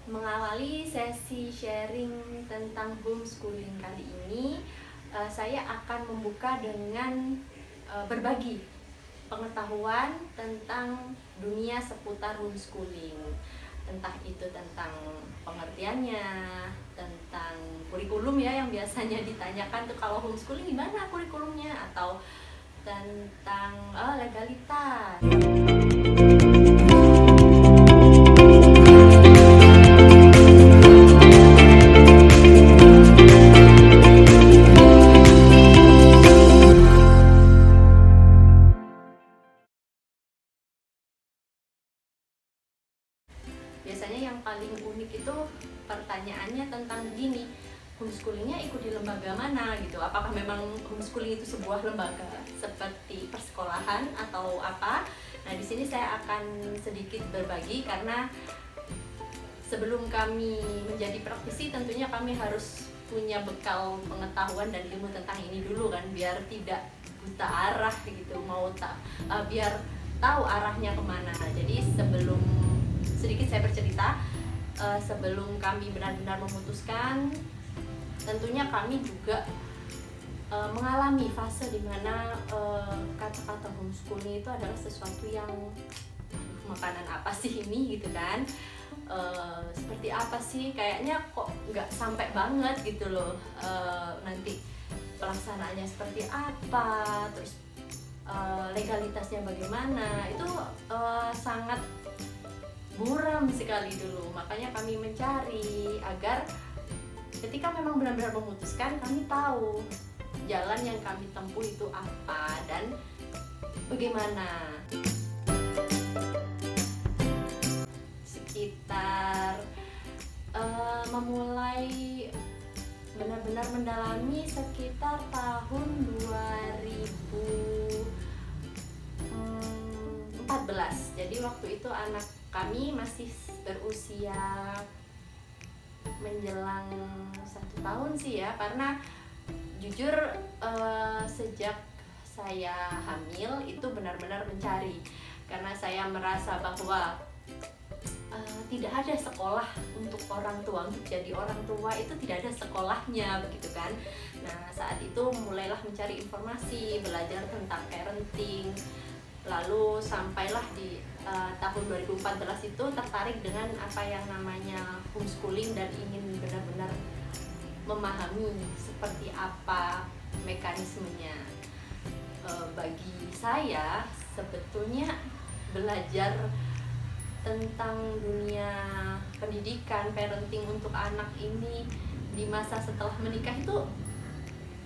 Mengawali sesi sharing tentang homeschooling kali ini, saya akan membuka dengan berbagi pengetahuan tentang dunia seputar homeschooling. Entah itu tentang pengertiannya, tentang kurikulum ya yang biasanya ditanyakan tuh kalau homeschooling gimana kurikulumnya, atau tentang legalitas. Biasanya yang paling unik itu pertanyaannya tentang gini, homeschoolingnya ikut di lembaga mana gitu, apakah memang homeschooling itu sebuah lembaga seperti persekolahan atau apa. Nah, di sini saya akan sedikit berbagi karena sebelum kami menjadi praktisi tentunya kami harus punya bekal pengetahuan dan ilmu tentang ini dulu kan, biar tidak buta arah gitu, biar tahu arahnya kemana. Jadi sedikit saya bercerita, sebelum kami benar-benar memutuskan, tentunya kami juga mengalami fase dimana kata-kata homeschooling itu adalah sesuatu yang makanan apa sih ini gitu kan, seperti apa sih, kayaknya kok nggak sampai banget gitu loh, nanti pelaksanaannya seperti apa, terus legalitasnya bagaimana, itu sangat buram sekali dulu. Makanya kami mencari agar ketika memang benar-benar memutuskan, kami tahu jalan yang kami tempuh itu apa dan bagaimana. Sekitar memulai benar-benar mendalami sekitar tahun 2014. Jadi waktu itu anak kami masih berusia menjelang 1 tahun sih ya, karena jujur sejak saya hamil itu benar-benar mencari, karena saya merasa bahwa tidak ada sekolah untuk orang tua, untuk jadi orang tua itu tidak ada sekolahnya begitu kan. Nah, saat itu mulailah mencari informasi, belajar tentang parenting, lalu sampailah di tahun 2014 itu tertarik dengan apa yang namanya homeschooling dan ingin benar-benar memahami seperti apa mekanismenya. Bagi saya sebetulnya belajar tentang dunia pendidikan parenting untuk anak ini di masa setelah menikah itu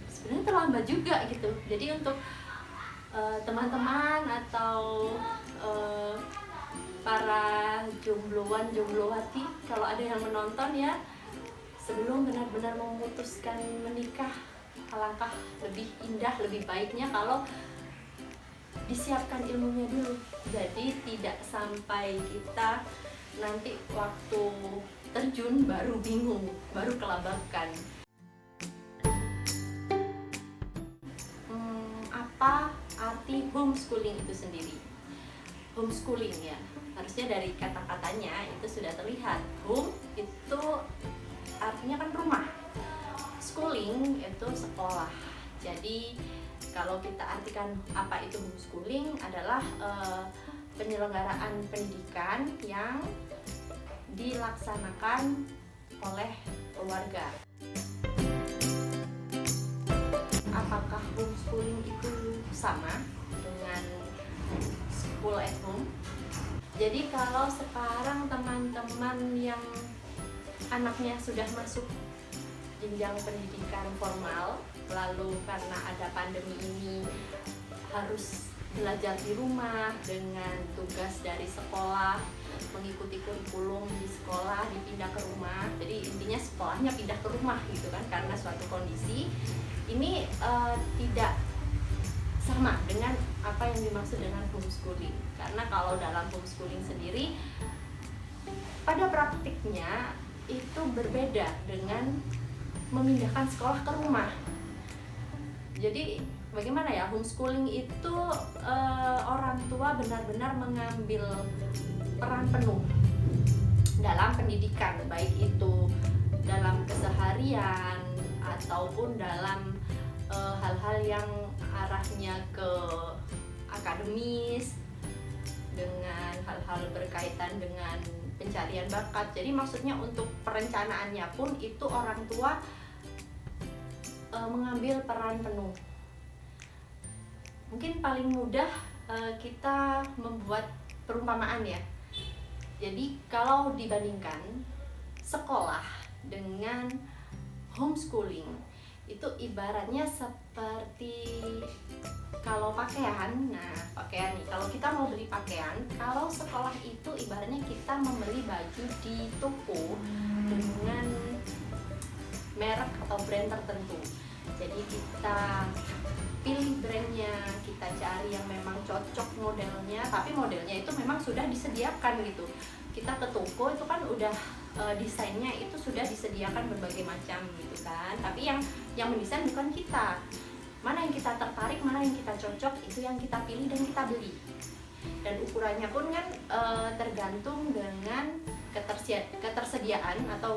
sebenarnya terlambat juga gitu. Jadi untuk teman-teman atau para jomblowan-jomblowati, kalau ada yang menonton ya, sebelum benar-benar memutuskan menikah, alangkah lebih indah, lebih baiknya kalau disiapkan ilmunya dulu. Jadi tidak sampai kita nanti waktu terjun baru bingung, baru kelabakan. Apa arti homeschooling itu sendiri? Homeschooling ya, harusnya dari kata-katanya itu sudah terlihat. Home itu artinya kan rumah, schooling itu sekolah. Jadi kalau kita artikan apa itu homeschooling adalah penyelenggaraan pendidikan yang dilaksanakan oleh keluarga. Apakah homeschooling itu sama dengan school at home? Jadi kalau sekarang teman-teman yang anaknya sudah masuk jenjang pendidikan formal, lalu karena ada pandemi ini harus belajar di rumah dengan tugas dari sekolah, mengikuti kurikulum di sekolah, dipindah ke rumah. Jadi intinya sekolahnya pindah ke rumah gitu kan, karena suatu kondisi ini tidak sama dengan apa yang dimaksud dengan homeschooling. Karena kalau dalam homeschooling sendiri pada praktiknya itu berbeda dengan memindahkan sekolah ke rumah. Jadi bagaimana ya, homeschooling itu orang tua benar-benar mengambil peran penuh dalam pendidikan, baik itu dalam keseharian ataupun dalam hal-hal yang arahnya ke akademis, dengan hal-hal berkaitan dengan pencarian bakat. Jadi maksudnya untuk perencanaannya pun itu orang tua mengambil peran penuh. Mungkin paling mudah kita membuat perumpamaan ya. Jadi kalau dibandingkan sekolah dengan homeschooling, itu ibaratnya seperti kalau pakaian. Nah, pakaian nih, kalau kita mau beli pakaian, kalau sekolah itu ibaratnya kita membeli baju di toko dengan merek atau brand tertentu. Jadi kita pilih brandnya, kita cari yang memang cocok modelnya, tapi modelnya itu memang sudah disediakan gitu. Kita ke toko itu kan udah desainnya itu sudah disediakan berbagai macam gitu kan. Tapi yang mendesain bukan kita. Mana yang kita tertarik, mana yang kita cocok, itu yang kita pilih dan kita beli. Dan ukurannya pun kan tergantung dengan ketersediaan atau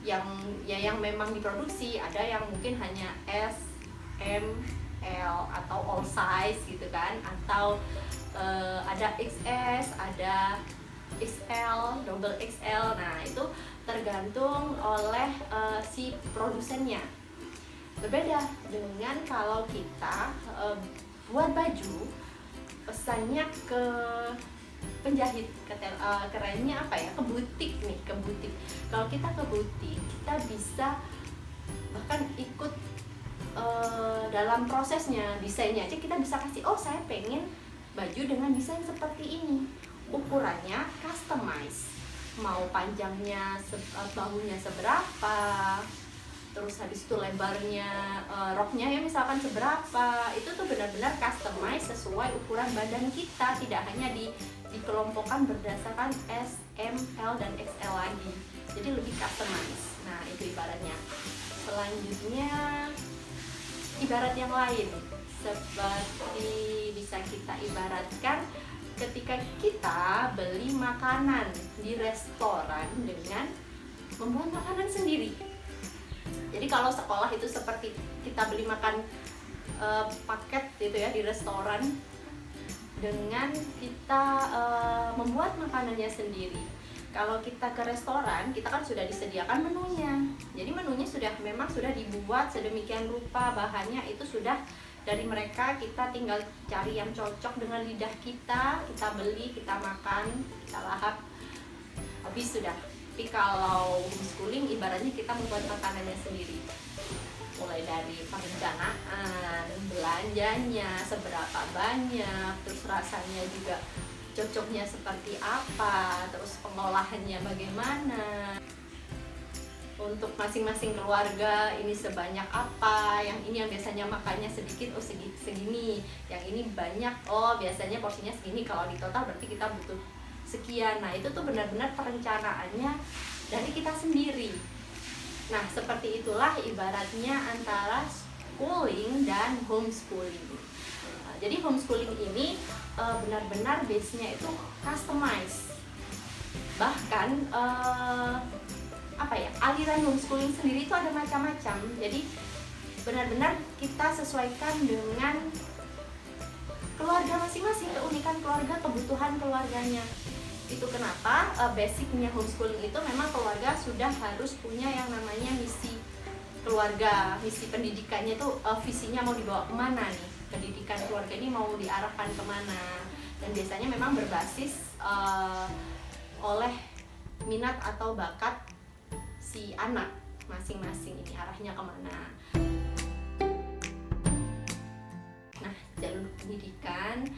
yang memang diproduksi. Ada yang mungkin hanya S, M, L atau all size gitu kan, atau ada XS, ada XL, double XL. Nah, itu tergantung oleh si produsennya. Berbeda dengan kalau kita buat baju, pesannya ke penjahit, kerennya apa ya, ke butik nih, ke butik. Kalau kita ke butik, kita bisa bahkan ikut dalam prosesnya, desainnya aja kita bisa kasih, oh saya pengen baju dengan desain seperti ini, ukurannya customize, mau panjangnya bahunya seberapa, terus habis itu lebarnya roknya ya misalkan seberapa. Itu tuh benar-benar customize sesuai ukuran badan kita, tidak hanya dikelompokkan berdasarkan S, M, L, dan XL lagi. Jadi lebih customize. Nah, itu ibaratnya. Selanjutnya ibarat yang lain, seperti bisa kita ibaratkan ketika kita beli makanan di restoran dengan membuat makanan sendiri. Jadi kalau sekolah itu seperti kita beli makan paket gitu ya di restoran, dengan kita membuat makanannya sendiri. Kalau kita ke restoran, kita kan sudah disediakan menunya. Jadi menunya memang sudah dibuat sedemikian rupa, bahannya itu sudah dari mereka, kita tinggal cari yang cocok dengan lidah kita beli, kita makan, kita lahap, habis sudah. Tapi kalau homeschooling ibaratnya kita membuat makanannya sendiri, mulai dari perencanaan, belanjanya seberapa banyak, terus rasanya juga cocoknya seperti apa, terus pengolahannya bagaimana, untuk masing-masing keluarga ini sebanyak apa, yang ini yang biasanya makannya sedikit, oh segini, yang ini banyak, oh biasanya porsinya segini, kalau di total berarti kita butuh sekian. Nah, itu tuh benar-benar perencanaannya dari kita sendiri. Nah, seperti itulah ibaratnya antara schooling dan homeschooling. Nah, jadi homeschooling ini benar-benar base-nya itu customize. Bahkan aliran homeschooling sendiri itu ada macam-macam. Jadi benar-benar kita sesuaikan dengan keluarga masing-masing, keunikan keluarga, kebutuhan keluarganya. Itu kenapa basicnya homeschooling itu memang keluarga sudah harus punya yang namanya misi keluarga, misi pendidikannya itu visinya mau dibawa kemana nih, pendidikan keluarga ini mau diarahkan kemana. Dan biasanya memang berbasis oleh minat atau bakat si anak masing-masing, ini arahnya kemana. Nah, jalur pendidikan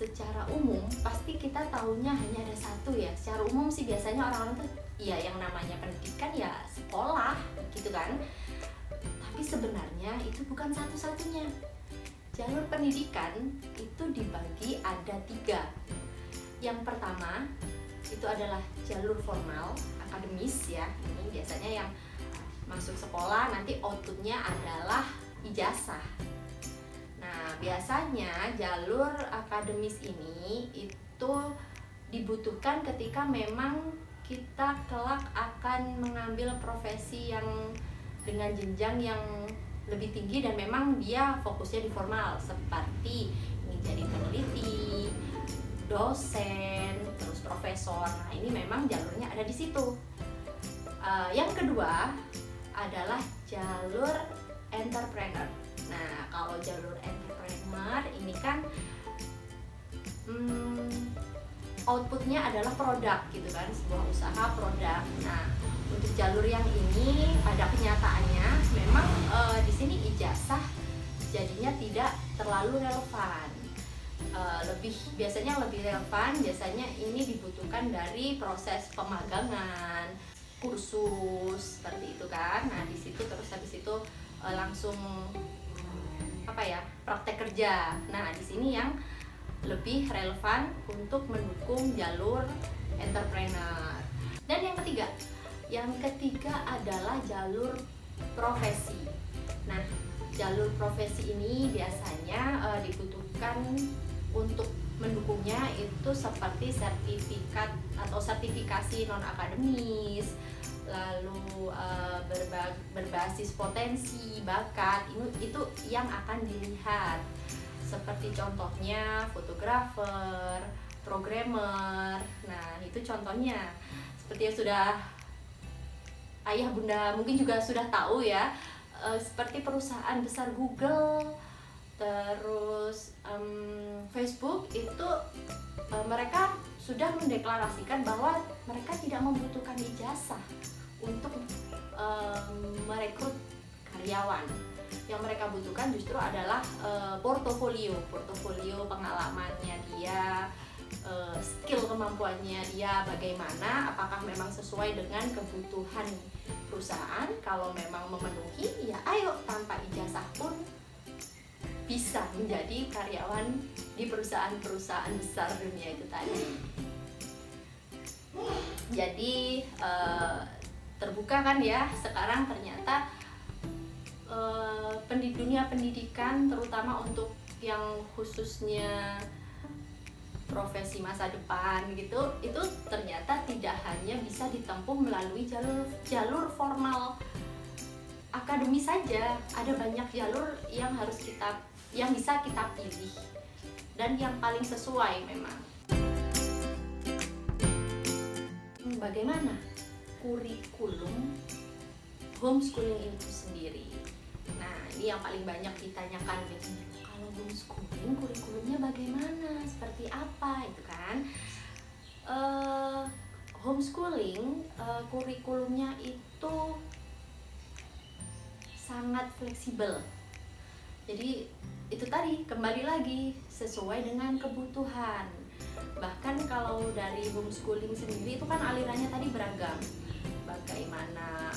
secara umum pasti kita tahunya hanya ada satu ya. Secara umum sih biasanya orang-orang tuh ya yang namanya pendidikan ya sekolah gitu kan. Tapi sebenarnya itu bukan satu-satunya. Jalur pendidikan itu dibagi ada 3. Yang pertama itu adalah jalur formal, akademis ya. Ini biasanya yang masuk sekolah nanti outputnya adalah ijazah. Nah, biasanya jalur akademis ini itu dibutuhkan ketika memang kita kelak akan mengambil profesi yang dengan jenjang yang lebih tinggi dan memang dia fokusnya di formal, seperti menjadi peneliti, dosen, terus profesor. Nah, ini memang jalurnya ada di situ. Yang kedua adalah jalur entrepreneur. Nah, kalau jalur entrepreneur ini kan outputnya adalah produk gitu kan, sebuah usaha produk. Nah, untuk jalur yang ini pada kenyataannya memang di sini ijazah jadinya tidak terlalu relevan. Biasanya lebih relevan, biasanya ini dibutuhkan dari proses pemagangan, kursus seperti itu kan. Nah, di situ terus habis itu langsung praktek kerja. Nah, di sini yang lebih relevan untuk mendukung jalur entrepreneur. Dan yang ketiga adalah jalur profesi. Nah, jalur profesi ini biasanya dibutuhkan untuk mendukungnya itu seperti sertifikat atau sertifikasi non akademis, lalu berbasis potensi, bakat, itu yang akan dilihat. Seperti contohnya fotografer, programmer. Nah, itu contohnya. Seperti yang sudah ayah bunda mungkin juga sudah tahu ya, seperti perusahaan besar Google, terus Facebook itu mereka sudah mendeklarasikan bahwa mereka tidak membutuhkan ijazah untuk merekrut karyawan. Yang mereka butuhkan justru adalah portofolio pengalamannya dia, skill kemampuannya dia bagaimana, apakah memang sesuai dengan kebutuhan perusahaan. Kalau memang memenuhi, ya ayo, tanpa ijazah pun bisa menjadi karyawan di perusahaan-perusahaan besar dunia itu tadi. Jadi terbuka kan ya sekarang ternyata dunia pendidikan, terutama untuk yang khususnya profesi masa depan gitu, itu ternyata tidak hanya bisa ditempuh melalui jalur formal akademi saja. Ada banyak jalur yang bisa kita pilih dan yang paling sesuai memang. Bagaimana kurikulum homeschooling itu sendiri? Nah, ini yang paling banyak ditanyakan biasanya. Kalau homeschooling kurikulumnya bagaimana? Seperti apa itu kan? Homeschooling kurikulumnya itu sangat fleksibel. Jadi itu tadi, kembali lagi sesuai dengan kebutuhan. Bahkan kalau dari homeschooling sendiri itu kan alirannya tadi beragam. Bagaimana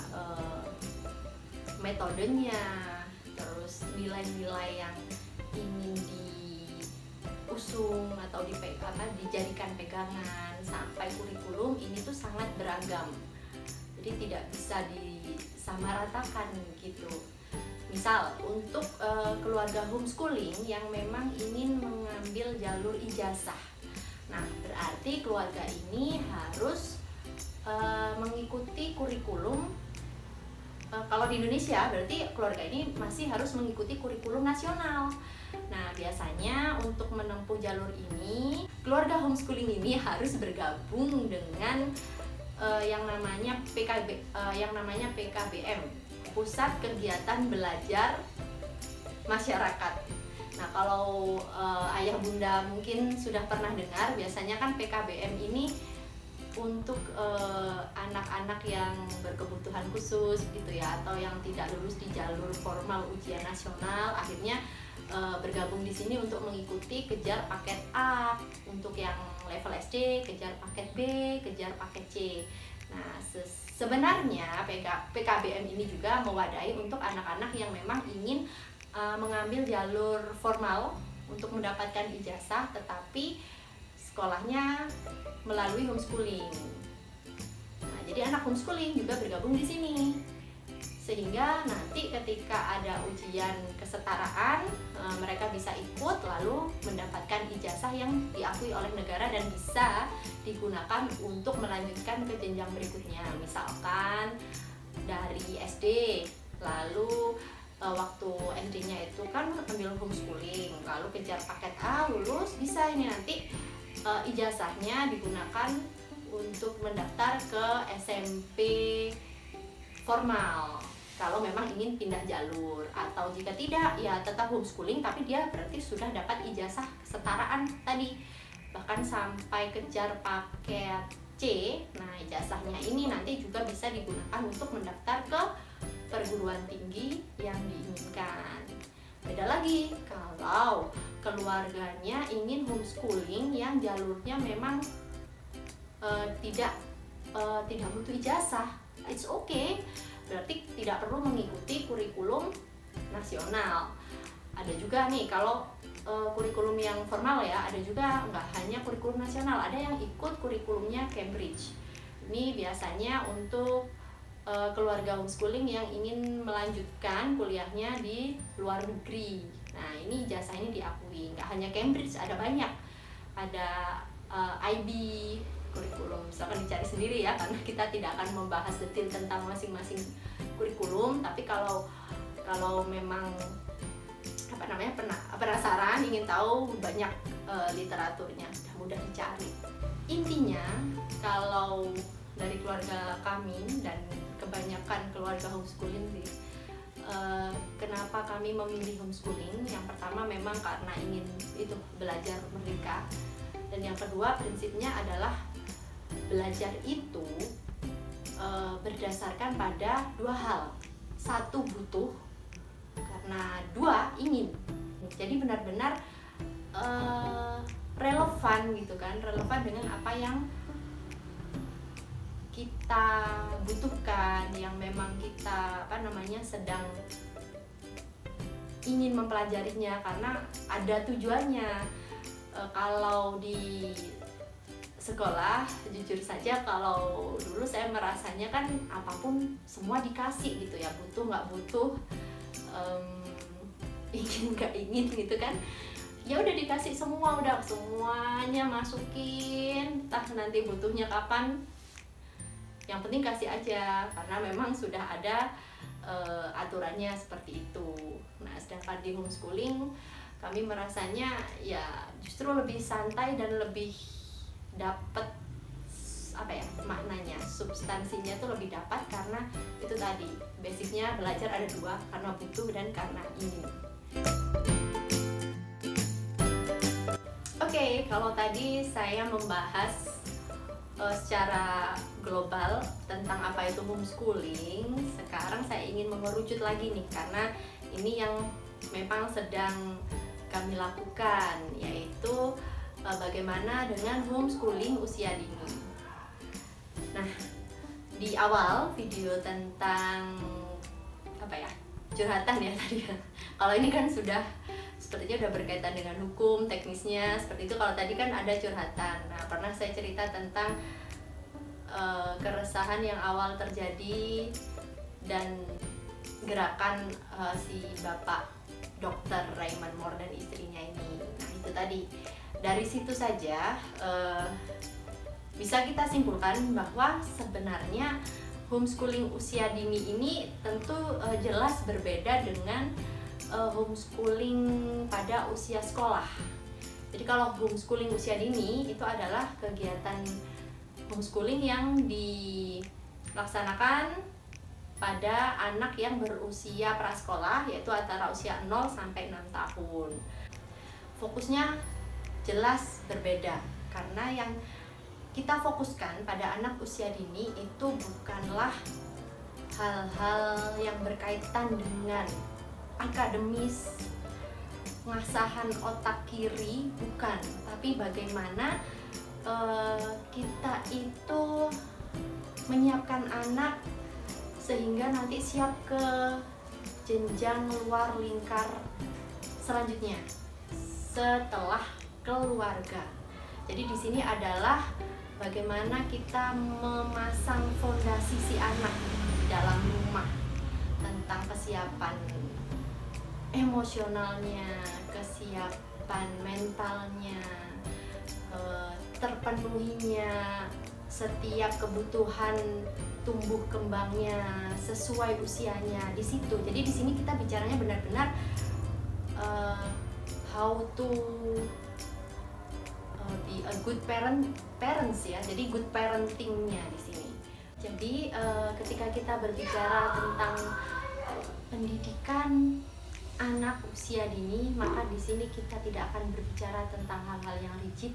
metodenya, terus nilai-nilai yang ingin diusung atau dijadikan pegangan, sampai kurikulum ini tuh sangat beragam. Jadi tidak bisa disamaratakan gitu. Misal untuk keluarga homeschooling yang memang ingin mengambil jalur ijazah, nah berarti keluarga ini harus mengikuti kurikulum. Kalau di Indonesia berarti keluarga ini masih harus mengikuti kurikulum nasional. Nah, biasanya untuk menempuh jalur ini, keluarga homeschooling ini harus bergabung dengan yang namanya PKBM, Pusat Kegiatan Belajar Masyarakat. Nah, kalau ayah bunda mungkin sudah pernah dengar, biasanya kan PKBM ini untuk anak-anak yang berkebutuhan khusus gitu ya, atau yang tidak lulus di jalur formal ujian nasional, akhirnya bergabung di sini untuk mengikuti kejar paket A untuk yang level SD, kejar paket B, kejar paket C. Nah, sebenarnya PKBM ini juga mewadahi untuk anak-anak yang memang ingin mengambil jalur formal untuk mendapatkan ijazah, tetapi sekolahnya melalui homeschooling. Nah, jadi anak homeschooling juga bergabung di sini. sehingga nanti ketika ada ujian kesetaraan mereka bisa ikut lalu mendapatkan ijazah yang diakui oleh negara dan bisa digunakan untuk melanjutkan ke jenjang berikutnya, misalkan dari SD lalu waktu SD-nya itu kan ambil homeschooling lalu kejar paket A lulus, bisa ini nanti ijazahnya digunakan untuk mendaftar ke SMP formal kalau memang ingin pindah jalur, atau jika tidak ya tetap homeschooling tapi dia berarti sudah dapat ijazah kesetaraan tadi bahkan sampai kejar paket C. Nah, ijazahnya ini nanti juga bisa digunakan untuk mendaftar ke perguruan tinggi yang diinginkan. Beda lagi kalau keluarganya ingin homeschooling yang jalurnya memang tidak butuh ijazah, it's okay, berarti tidak perlu mengikuti kurikulum nasional. Ada juga nih kalau kurikulum yang formal ya, ada juga nggak hanya kurikulum nasional, ada yang ikut kurikulumnya Cambridge. Ini biasanya untuk keluarga homeschooling yang ingin melanjutkan kuliahnya di luar negeri. Nah, ini ijazah ini diakui, nggak hanya Cambridge, ada banyak, ada IB kurikulum, misalkan dicari sendiri ya, karena kita tidak akan membahas detail tentang masing-masing kurikulum. Tapi kalau memang penasaran ingin tahu, banyak literaturnya, mudah dicari. Intinya kalau dari keluarga kami dan kebanyakan keluarga homeschooling sih, kenapa kami memilih homeschooling? Yang pertama memang karena ingin itu belajar merdeka, dan yang kedua prinsipnya adalah belajar itu berdasarkan pada dua hal. Satu, butuh, karena dua, ingin. Jadi benar-benar relevan gitu kan, relevan dengan apa yang kita butuhkan, yang memang kita sedang ingin mempelajarinya, karena ada tujuannya. Kalau di sekolah, jujur saja kalau dulu saya merasanya kan apapun semua dikasih gitu ya, butuh nggak butuh, ingin nggak ingin gitu kan, ya udah dikasih semua, udah semuanya masukin, entah nanti butuhnya kapan, yang penting kasih aja, karena memang sudah ada aturannya seperti itu. Nah, sedangkan di homeschooling kami merasanya ya justru lebih santai dan lebih dapat maknanya, substansinya tuh lebih dapat, karena itu tadi basicnya belajar ada dua, karena butuh dan karena ingin. Oke, kalau tadi saya membahas secara global tentang apa itu homeschooling, sekarang saya ingin mengerucut lagi nih, karena ini yang memang sedang kami lakukan, yaitu bagaimana dengan homeschooling usia dini. Nah, di awal video tentang curhatan ya tadi ya. Kalau ini kan sudah sepertinya udah berkaitan dengan hukum, teknisnya seperti itu. Kalau tadi kan ada curhatan. Nah, pernah saya cerita tentang keresahan yang awal terjadi dan gerakan si Bapak Dr. Raymond Moore dan istrinya ini. Nah, itu tadi. Dari situ saja bisa kita simpulkan bahwa sebenarnya homeschooling usia dini ini tentu jelas berbeda dengan homeschooling pada usia sekolah. Jadi kalau homeschooling usia dini itu adalah kegiatan homeschooling yang dilaksanakan pada anak yang berusia prasekolah, yaitu antara usia 0 sampai 6 tahun. Fokusnya jelas berbeda, karena yang kita fokuskan pada anak usia dini itu bukanlah hal-hal yang berkaitan dengan akademis, pengasahan otak kiri, bukan, tapi bagaimana kita itu menyiapkan anak sehingga nanti siap ke jenjang luar lingkar selanjutnya setelah keluarga. Jadi di sini adalah bagaimana kita memasang fondasi si anak di dalam rumah. tentang kesiapan emosionalnya, kesiapan mentalnya, terpenuhinya setiap kebutuhan tumbuh kembangnya sesuai usianya di situ. Jadi di sini kita bicaranya benar-benar how to be a good parents ya. Jadi good parentingnya di sini. Jadi ketika kita berbicara tentang pendidikan anak usia dini, maka di sini kita tidak akan berbicara tentang hal-hal yang rigid,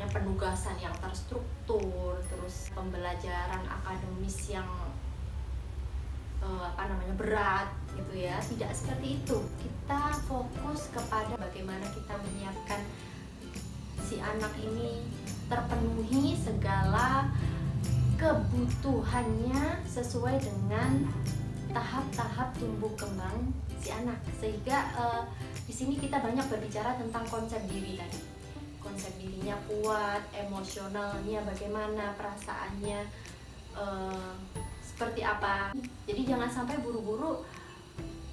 penugasan yang terstruktur, terus pembelajaran akademis yang berat gitu ya. Tidak seperti itu. Kita fokus kepada bagaimana kita menyiapkan si anak ini terpenuhi segala kebutuhannya sesuai dengan tahap-tahap tumbuh kembang si anak. Sehingga di sini kita banyak berbicara tentang konsep diri tadi. Konsep dirinya kuat, emosionalnya bagaimana, perasaannya seperti apa. Jadi jangan sampai buru-buru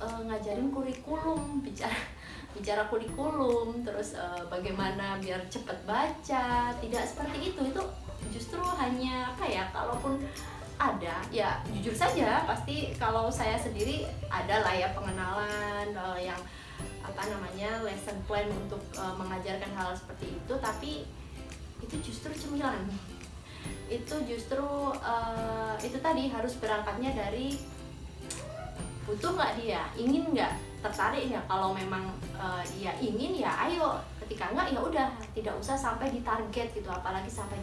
ngajarin kurikulum, bicara kurikulum, terus bagaimana biar cepat baca. Tidak seperti itu justru hanya kalaupun ada ya jujur saja, pasti kalau saya sendiri ada lah ya pengenalan yang lesson plan untuk mengajarkan hal seperti itu, tapi itu justru cemilan. Itu justru itu tadi harus berangkatnya dari butuh nggak dia, ingin nggak, tertarik nggak. Kalau memang dia ingin ya ayo, ketika nggak ya udah, tidak usah sampai ditarget gitu, apalagi sampai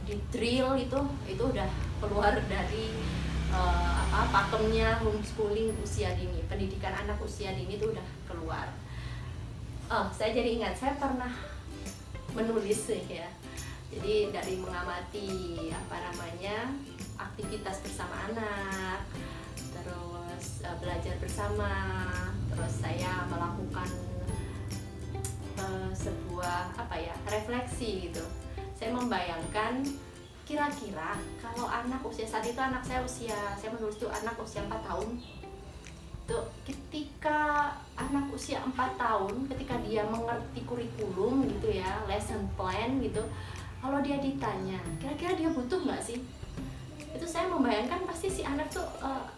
di drill itu udah keluar dari pakemnya homeschooling usia dini, pendidikan anak usia dini itu udah keluar. Saya jadi ingat, saya pernah menulis ya. Jadi dari mengamati aktivitas bersama anak, terus belajar bersama, terus saya melakukan sebuah refleksi gitu. Saya membayangkan kira-kira kalau anak usia, saat itu anak saya menulis itu anak usia 4 tahun. Tuh, ketika anak usia 4 tahun, ketika dia mengerti kurikulum gitu ya, lesson plan gitu, kalau dia ditanya, kira-kira dia butuh nggak sih? Itu saya membayangkan pasti si anak tuh,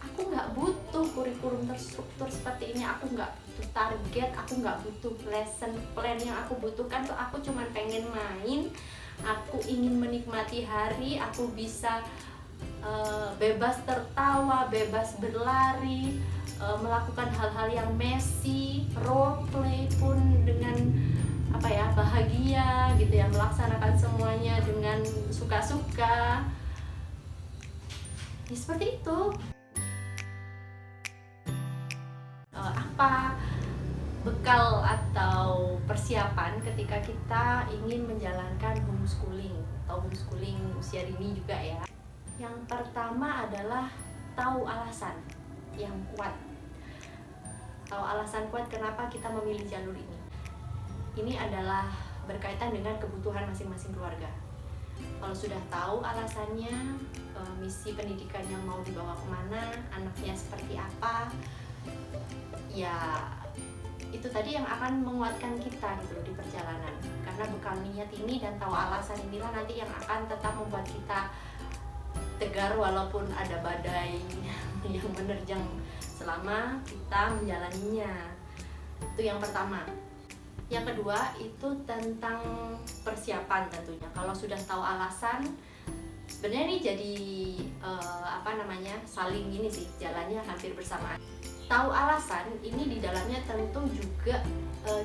aku nggak butuh kurikulum terstruktur seperti ini, aku nggak butuh target, aku nggak butuh lesson plan. Yang aku butuhkan tuh aku cuma pengen main, aku ingin menikmati hari, aku bisa bebas tertawa, bebas berlari, melakukan hal-hal yang messy, role play pun dengan bahagia gitu ya, melaksanakan semuanya dengan suka-suka. Ya seperti itu. Apa bekal atau persiapan ketika kita ingin menjalankan homeschooling atau homeschooling usia dini juga ya. Yang pertama adalah tahu alasan yang kuat. Tahu alasan kuat kenapa kita memilih jalur ini. Ini adalah berkaitan dengan kebutuhan masing-masing keluarga. Kalau sudah tahu alasannya, misi pendidikan yang mau dibawa kemana, anaknya seperti apa, ya itu tadi yang akan menguatkan kita gitu di perjalanan. Karena bekal niat ini dan tahu alasan inilah nanti yang akan tetap membuat kita tegar walaupun ada badai yang menerjang selama kita menjalaninya. Itu yang pertama. Yang kedua itu tentang persiapan tentunya. Kalau sudah tahu alasan, sebenarnya ini jadi saling ini sih, jalannya hampir bersamaan. Tahu alasan ini di dalamnya tentu juga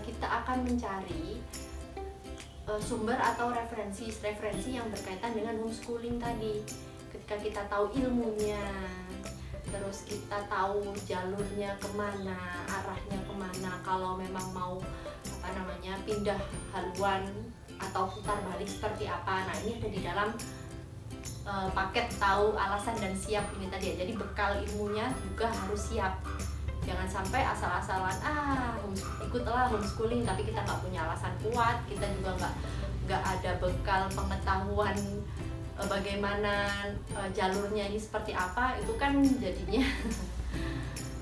kita akan mencari sumber atau referensi yang berkaitan dengan homeschooling tadi. Ketika kita tahu ilmunya, terus kita tahu jalurnya kemana, arahnya kemana, kalau memang mau pindah haluan atau putar balik seperti apa. Nah ini ada di dalam paket tahu alasan dan siap ini tadi ya. Jadi bekal ilmunya juga harus siap. Jangan sampai asal-asalan ikutlah homeschooling tapi kita nggak punya alasan kuat, kita juga nggak ada bekal pengetahuan bagaimana jalurnya ini seperti apa, itu kan jadinya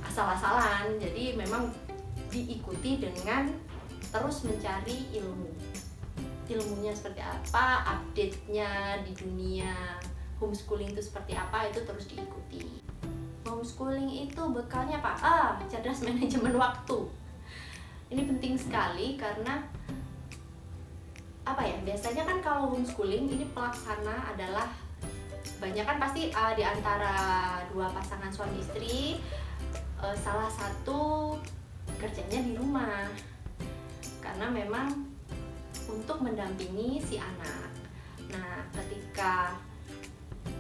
asal-asalan. Jadi memang diikuti dengan terus mencari ilmunya seperti apa, update-nya di dunia homeschooling itu seperti apa, itu terus diikuti. Homeschooling itu bekalnya apa? Cerdas manajemen waktu. Ini penting sekali karena apa ya, biasanya kan kalau homeschooling ini pelaksana adalah banyak kan pasti di antara dua pasangan suami istri, salah satu kerjanya di rumah karena memang untuk mendampingi si anak. Nah, ketika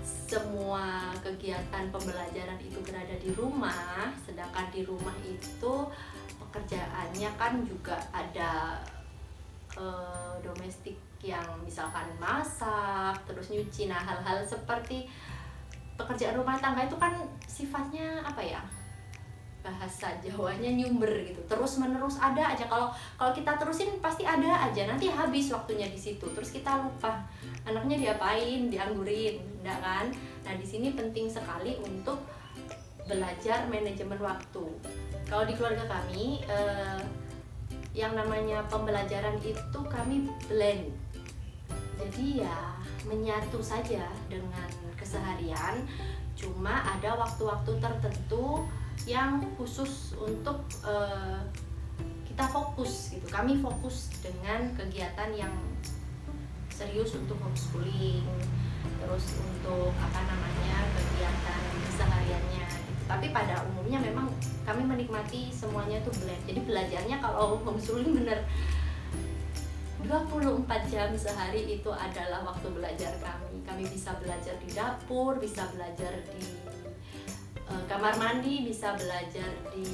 semua kegiatan pembelajaran itu berada di rumah, sedangkan di rumah itu pekerjaannya kan juga ada domestik yang misalkan masak, terus nyuci. Nah, hal-hal seperti pekerjaan rumah tangga itu kan sifatnya apa ya, bahasa Jawanya nyumber gitu, terus menerus ada aja. Kalau kita terusin pasti ada aja, nanti habis waktunya di situ, terus kita lupa anaknya diapain, dianggurin, enggak kan? Nah, di sini penting sekali untuk belajar manajemen waktu. Kalau di keluarga kami yang namanya pembelajaran itu kami blend, jadi ya menyatu saja dengan keseharian, cuma ada waktu-waktu tertentu yang khusus untuk kita fokus gitu. Kami fokus dengan kegiatan yang serius untuk homeschooling, terus untuk kegiatan kesehariannya gitu. Tapi pada umumnya memang kami menikmati semuanya itu blend. Jadi belajarnya kalau homeschooling bener 24 jam sehari itu adalah waktu belajar kami. Kami bisa belajar di dapur, bisa belajar di kamar mandi, bisa belajar di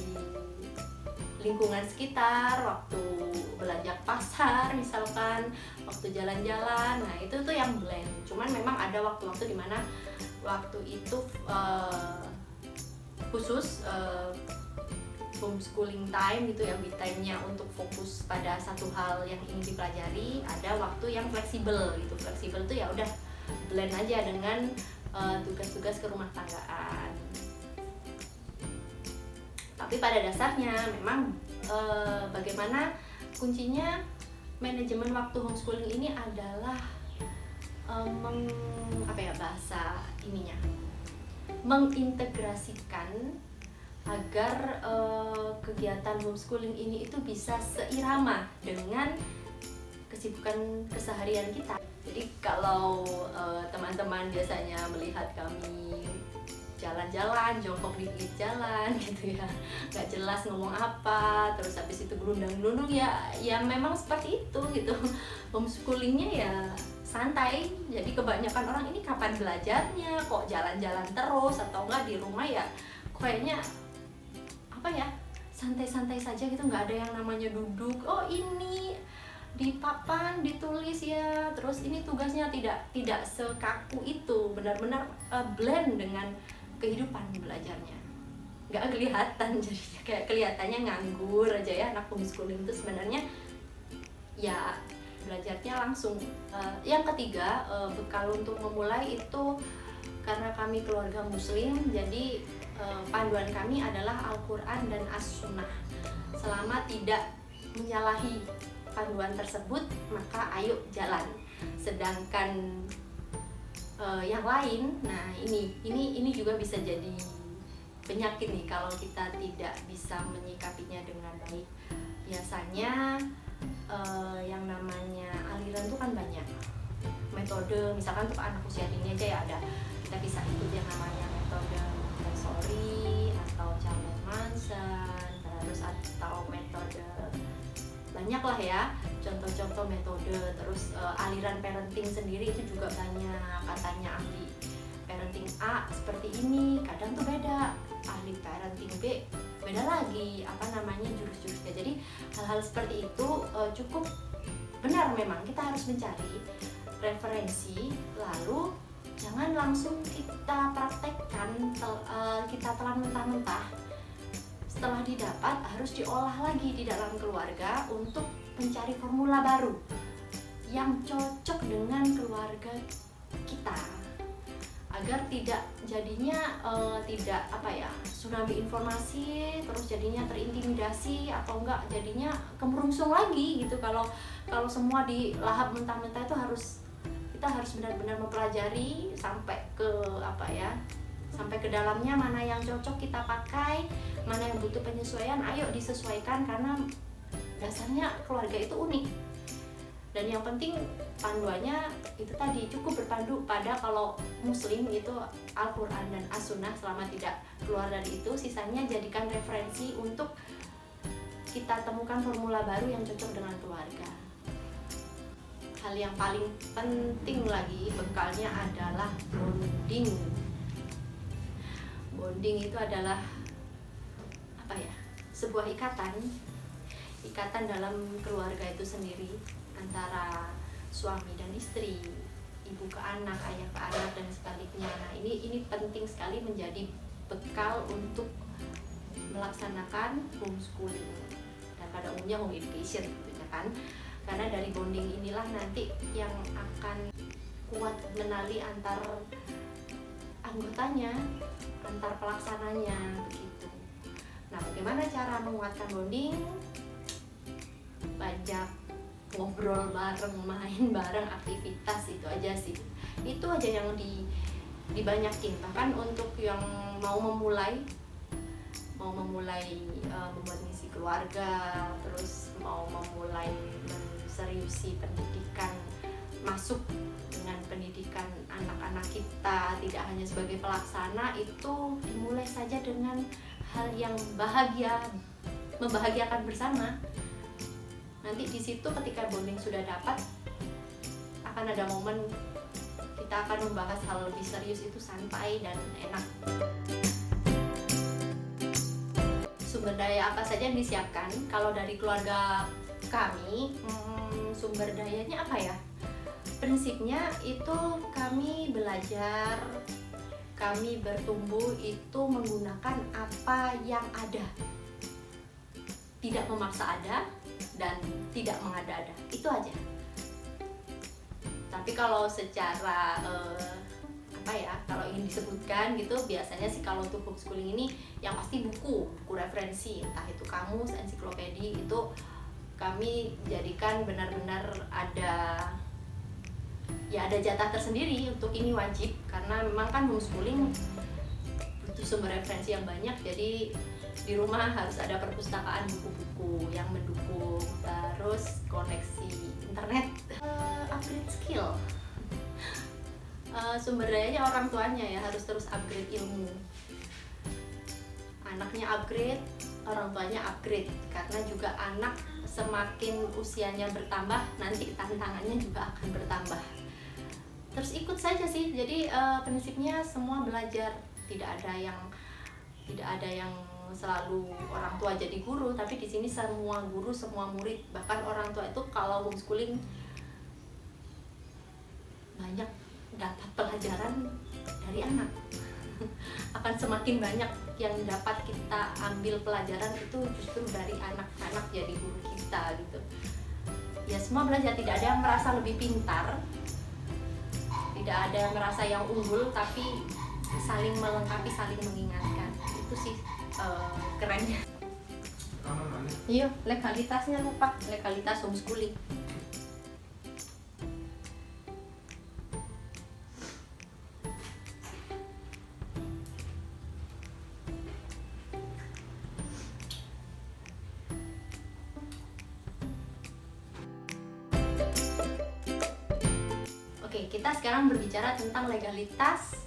lingkungan sekitar, waktu belanja pasar misalkan, waktu jalan-jalan. Nah, itu tuh yang blend. Cuman memang ada waktu-waktu dimana waktu itu khusus homeschooling time gitu ya, me time-nya untuk fokus pada satu hal yang ingin dipelajari. Ada waktu yang fleksibel gitu. Fleksibel tuh ya udah blend aja dengan tugas-tugas kerumah tanggaan. Tapi pada dasarnya memang bagaimana kuncinya manajemen waktu homeschooling ini adalah mengintegrasikan agar kegiatan homeschooling ini itu bisa seirama dengan kesibukan keseharian kita. Jadi kalau teman-teman biasanya melihat kami jalan-jalan, jongkok di pinggir jalan gitu ya, nggak jelas ngomong apa, terus habis itu gelundang-gelundung, ya memang seperti itu gitu. Homeschoolingnya ya santai, jadi kebanyakan orang ini kapan belajarnya, kok jalan-jalan terus, atau enggak di rumah ya kayaknya santai-santai saja gitu, nggak ada yang namanya duduk, oh ini di papan ditulis ya, terus ini tugasnya, tidak sekaku itu, benar-benar blend dengan kehidupan belajarnya. Nggak kelihatan, jadi kayak kelihatannya nganggur aja ya. Anak homeschooling itu sebenarnya ya belajarnya langsung. Yang ketiga, bekal untuk memulai itu karena kami keluarga muslim, jadi panduan kami adalah Al-Quran dan As-Sunnah. Selama tidak menyalahi panduan tersebut, maka ayo jalan. Sedangkan yang lain, nah ini juga bisa jadi penyakit nih kalau kita tidak bisa menyikapinya dengan baik. Biasanya yang namanya aliran itu kan banyak metode, misalkan untuk anak usia dini aja ya ada, kita bisa ikut yang namanya metode Montessori atau Charles Manson, terus atau metode banyak lah ya, contoh-contoh metode. Terus aliran parenting sendiri itu juga banyak, katanya ahli parenting A seperti ini, kadang tuh beda, ahli parenting B beda lagi, jurus-jurusnya. Jadi hal-hal seperti itu cukup benar, memang kita harus mencari referensi, lalu jangan langsung kita praktekkan, kita telan mentah-mentah. Setelah didapat harus diolah lagi di dalam keluarga untuk mencari formula baru yang cocok dengan keluarga kita, agar tidak jadinya tidak tsunami informasi, terus jadinya terintimidasi atau enggak jadinya kemerungsung lagi gitu. Kalau semua dilahap mentah-mentah itu kita harus benar-benar mempelajari sampai ke dalamnya, mana yang cocok kita pakai, mana yang butuh penyesuaian, ayo disesuaikan, karena dasarnya keluarga itu unik. Dan yang penting panduannya itu tadi, cukup berpandu pada, kalau muslim itu Al-Quran dan As-Sunnah, selama tidak keluar dari itu, sisanya jadikan referensi untuk kita temukan formula baru yang cocok dengan keluarga. Hal yang paling penting lagi bekalnya adalah bonding. Bonding itu adalah sebuah ikatan dalam keluarga itu sendiri, antara suami dan istri, ibu ke anak, ayah ke anak, dan sebaliknya. Nah, ini penting sekali menjadi bekal untuk melaksanakan homeschooling dan pada umumnya home education gitu ya kan. Karena dari bonding inilah nanti yang akan kuat menali antar anggotanya, antar pelaksananya begitu. Nah, bagaimana cara menguatkan bonding? Banyak ngobrol bareng, main bareng, aktivitas, itu aja sih. Itu aja yang dibanyakin. Bahkan untuk yang mau memulai membuat misi keluarga, terus mau memulai menseriusi pendidikan, masuk dengan pendidikan anak-anak kita, tidak hanya sebagai pelaksana, itu dimulai saja dengan hal yang membahagiakan bersama. Nanti di situ ketika bonding sudah dapat, akan ada momen kita akan membahas hal lebih serius, itu santai dan enak. Sumber daya apa saja yang disiapkan? Kalau dari keluarga kami, sumber dayanya apa ya? Prinsipnya itu kami belajar, kami bertumbuh itu menggunakan apa yang ada, tidak memaksa ada dan tidak mengada-ada, itu aja. Tapi kalau secara kalau ingin disebutkan gitu, biasanya sih kalau untuk homeschooling ini yang pasti buku referensi, entah itu kamus, ensiklopedi, itu kami jadikan benar-benar ada jatah tersendiri untuk ini, wajib, karena memang kan homeschooling butuh sumber referensi yang banyak. Jadi di rumah harus ada perpustakaan buku-buku yang mendukung, terus koneksi internet, upgrade skill, sumber dayanya orang tuanya ya, harus terus upgrade ilmu. Anaknya upgrade, orang tuanya upgrade, karena juga anak semakin usianya bertambah, nanti tantangannya juga akan bertambah. Terus ikut saja sih. Jadi prinsipnya semua belajar, tidak ada yang selalu orang tua jadi guru, tapi di sini semua guru, semua murid, bahkan orang tua itu kalau homeschooling banyak dapat pelajaran dari anak. Akan semakin banyak yang dapat kita ambil pelajaran itu justru dari anak-anak jadi guru kita gitu. Ya semua belajar, tidak ada yang merasa lebih pintar, tidak ada yang merasa yang unggul, tapi saling melengkapi, saling mengingatkan. Itu sih kerennya. Iya, legalitasnya lupa, legalitas homeschooling. Oke, kita sekarang berbicara tentang legalitas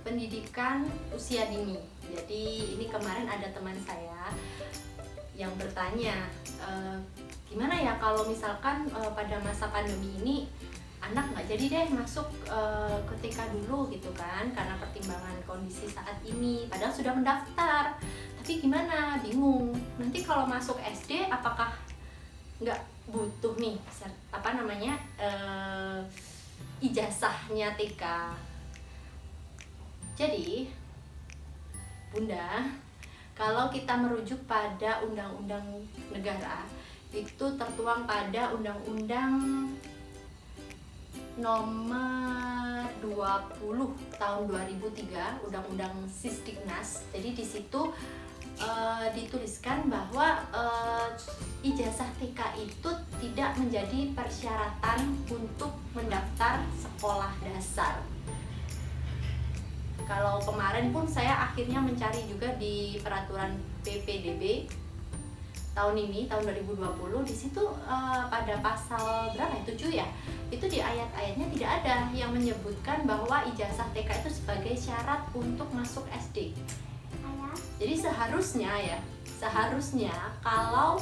pendidikan usia dini. Jadi ini kemarin ada teman saya yang bertanya, gimana ya kalau misalkan pada masa pandemi ini anak nggak jadi deh masuk ketika dulu gitu kan, karena pertimbangan kondisi saat ini, padahal sudah mendaftar, tapi gimana, bingung, nanti kalau masuk SD apakah nggak butuh nih ijazahnya TK. Jadi Bunda, kalau kita merujuk pada undang-undang negara, itu tertuang pada Undang-Undang Nomor 20 tahun 2003, Undang-Undang Sisdiknas. Jadi di situ dituliskan bahwa ijazah TK itu tidak menjadi persyaratan untuk mendaftar sekolah dasar. Kalau kemarin pun saya akhirnya mencari juga di peraturan PPDB tahun ini, tahun 2020, di situ pada pasal berapa ya, 7 ya, itu di ayat-ayatnya tidak ada yang menyebutkan bahwa ijazah TK itu sebagai syarat untuk masuk SD. Jadi seharusnya kalau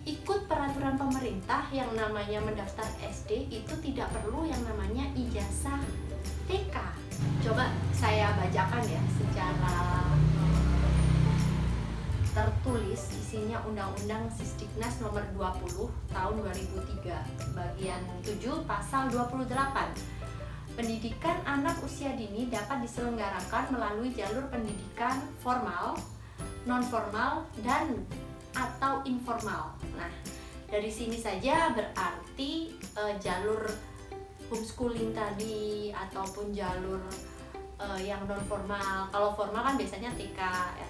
ikut peraturan pemerintah yang namanya mendaftar SD itu tidak perlu yang namanya ijazah TK. Coba saya bacakan ya secara tertulis, isinya Undang-Undang Sisdiknas nomor 20 tahun 2003, bagian 7 pasal 28. Pendidikan anak usia dini dapat diselenggarakan melalui jalur pendidikan formal, non-formal, dan atau informal. Nah, dari sini saja berarti jalur homeschooling tadi ataupun jalur yang non formal. Kalau formal kan biasanya TK,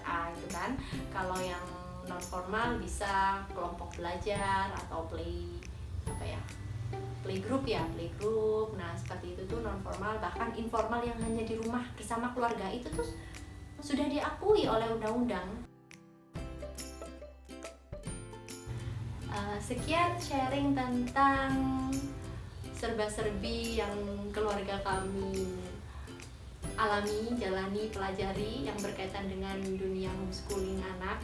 RA itu kan. Kalau yang non formal bisa kelompok belajar atau playgroup. Nah, seperti itu tuh non formal. Bahkan informal yang hanya di rumah bersama keluarga itu tuh sudah diakui oleh undang-undang. Sekian sharing tentang serba-serbi yang keluarga kami alami, jalani, pelajari yang berkaitan dengan dunia homeschooling anak,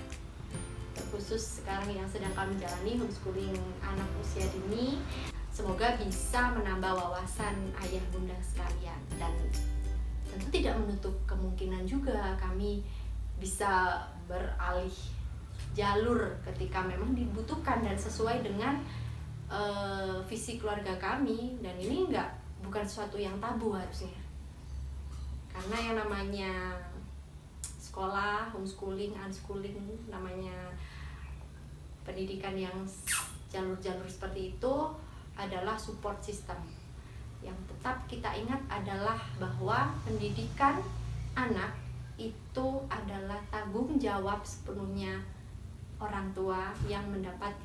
terkhusus sekarang yang sedang kami jalani, homeschooling anak usia dini. Semoga bisa menambah wawasan ayah bunda sekalian, dan tentu tidak menutup kemungkinan juga kami bisa beralih jalur ketika memang dibutuhkan dan sesuai dengan visi keluarga kami. Dan ini bukan sesuatu yang tabu harusnya, karena yang namanya sekolah, homeschooling, unschooling, namanya pendidikan yang jalur-jalur seperti itu adalah support system. Yang tetap kita ingat adalah bahwa pendidikan anak itu adalah tanggung jawab sepenuhnya orang tua yang mendapat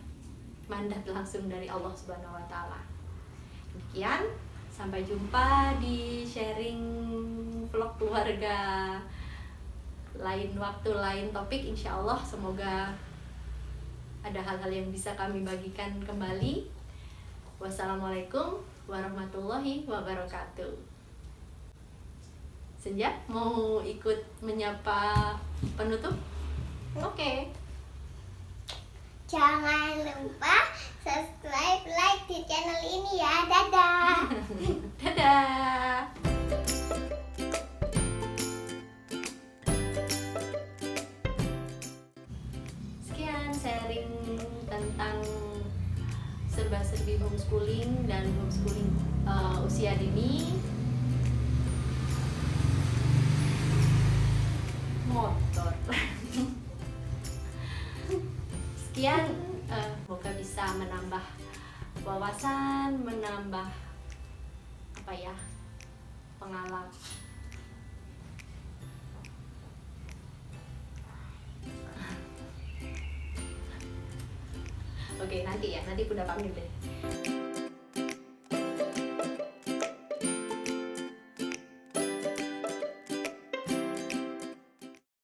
mandat langsung dari Allah Subhanahu wa taala. Demikian, sampai jumpa di sharing vlog keluarga lain waktu, lain topik, insya Allah. Semoga ada hal-hal yang bisa kami bagikan kembali. Wassalamualaikum warahmatullahi wabarakatuh. Senja, mau ikut menyapa penutup? Oke. Jangan lupa subscribe, like di channel ini ya. Dadah. Dadah. Sekian sharing tentang serba-serbi homeschooling dan homeschooling usia dini. Motor. Sekian, semoga bisa menambah wawasan, menambah pengalaman. Oke, nanti Bunda panggil deh.